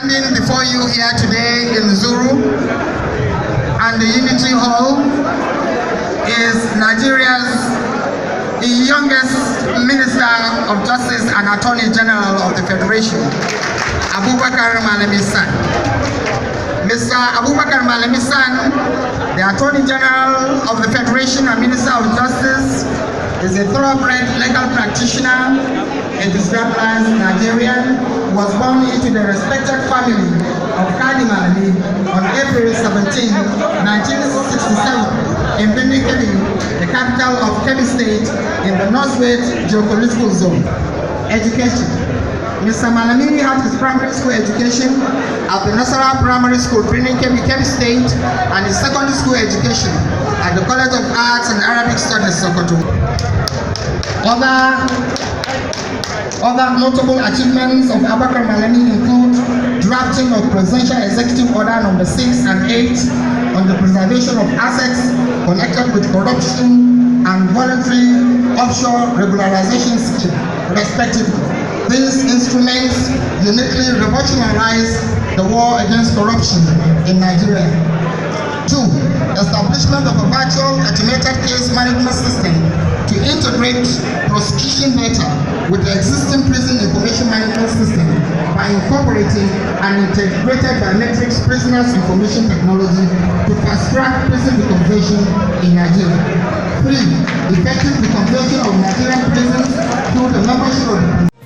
Standing before you here today in Zuru and the Unity Hall is Nigeria's youngest Minister of Justice and Attorney General of the Federation, Abubakar Malami son. Mr. Abubakar Malami son, the Attorney General of the Federation and Minister of Justice, is a thoroughbred legal practitioner, a disgraced Nigerian, who was born into the respected family of Kadi Malami on April 17, 1967 in Benin, Kebbi, the capital of Kebbi State in the Northwest Geopolitical Zone. Education. Mr. Malami had his primary school education at the Nasara Primary School, Benin, Kebbi, Kebbi State, and his secondary school education at the College of Arts and Arabic Studies, Sokoto. Other notable achievements of Abubakar Malami include drafting of Presidential Executive Order No. 6 and 8 on the preservation of assets connected with corruption and voluntary offshore regularization scheme, respectively. These instruments uniquely revolutionized the war against corruption in Nigeria. 2. Establishment of a virtual automated case management system to integrate prosecution data with the existing prison information management system by incorporating an integrated biometrics prisoners information technology to fast-track prison deconversion in Nigeria. 3. Effective deconversion of Nigerian prisons through the membership of the